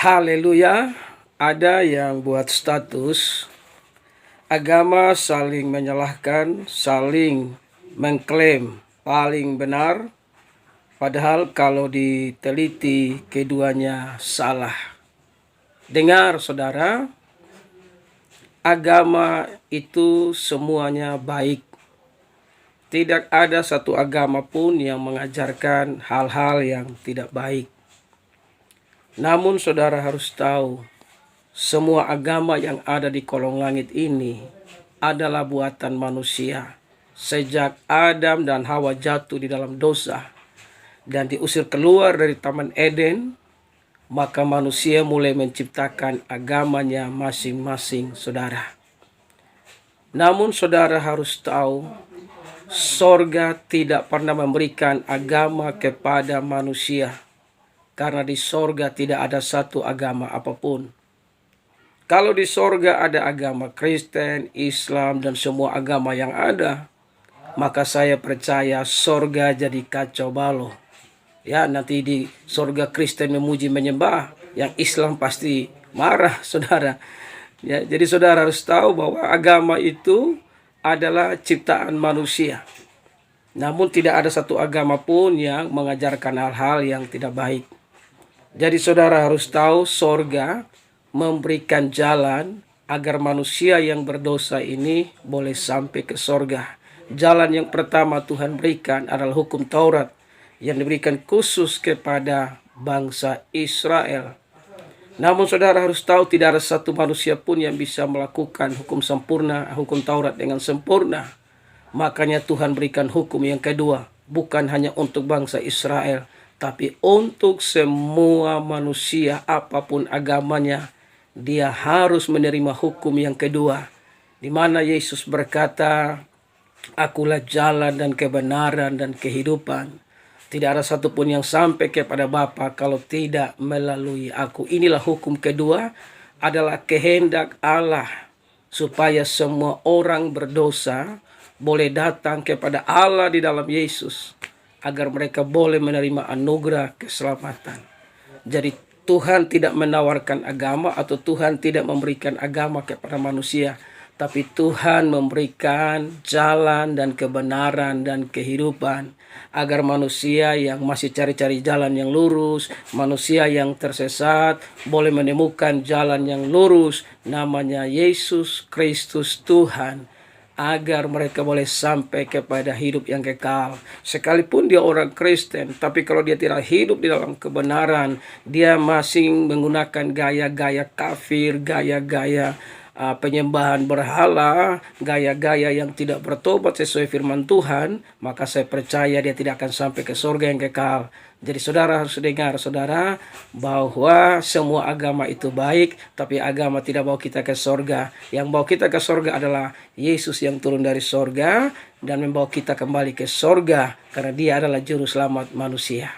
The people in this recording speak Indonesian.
Haleluya, ada yang buat status agama saling menyalahkan, saling mengklaim paling benar, padahal kalau diteliti keduanya salah. Dengar saudara, agama itu semuanya baik. Tidak ada satu agama pun yang mengajarkan hal-hal yang tidak baik. Namun saudara harus tahu, semua agama yang ada di kolong langit ini adalah buatan manusia. Sejak Adam dan Hawa jatuh di dalam dosa dan diusir keluar dari Taman Eden, maka manusia mulai menciptakan agamanya masing-masing, saudara. Namun saudara harus tahu, sorga tidak pernah memberikan agama kepada manusia. Karena di sorga tidak ada satu agama apapun. Kalau di sorga ada agama Kristen, Islam, dan semua agama yang ada, maka saya percaya sorga jadi kacau balau. Ya, nanti di sorga Kristen memuji menyembah, yang Islam pasti marah, saudara. Ya, jadi saudara harus tahu bahwa agama itu adalah ciptaan manusia. Namun tidak ada satu agama pun yang mengajarkan hal-hal yang tidak baik. Jadi saudara harus tahu, sorga memberikan jalan agar manusia yang berdosa ini boleh sampai ke sorga. Jalan yang pertama Tuhan berikan adalah hukum Taurat yang diberikan khusus kepada bangsa Israel. Namun saudara harus tahu, tidak ada satu manusia pun yang bisa melakukan hukum sempurna, hukum Taurat dengan sempurna. Makanya Tuhan berikan hukum yang kedua, bukan hanya untuk bangsa Israel, tapi untuk semua manusia apapun agamanya. Dia harus menerima hukum yang kedua, di mana Yesus berkata, "Akulah jalan dan kebenaran dan kehidupan. Tidak ada satupun yang sampai kepada Bapa kalau tidak melalui aku." Inilah hukum kedua, adalah kehendak Allah, supaya semua orang berdosa boleh datang kepada Allah di dalam Yesus, agar mereka boleh menerima anugerah keselamatan. Jadi Tuhan tidak menawarkan agama, atau Tuhan tidak memberikan agama kepada manusia, tapi Tuhan memberikan jalan dan kebenaran dan kehidupan, agar manusia yang masih cari-cari jalan yang lurus, manusia yang tersesat, boleh menemukan jalan yang lurus, namanya Yesus Kristus Tuhan, agar mereka boleh sampai kepada hidup yang kekal. Sekalipun dia orang Kristen, tapi kalau dia tidak hidup di dalam kebenaran, dia masih menggunakan gaya-gaya kafir, gaya-gaya penyembahan berhala, gaya-gaya yang tidak bertobat sesuai firman Tuhan, maka saya percaya dia tidak akan sampai ke surga yang kekal. Jadi saudara harus dengar, saudara, bahwa semua agama itu baik, tapi agama tidak bawa kita ke surga. Yang bawa kita ke surga adalah Yesus yang turun dari surga dan membawa kita kembali ke surga, karena dia adalah juru selamat manusia.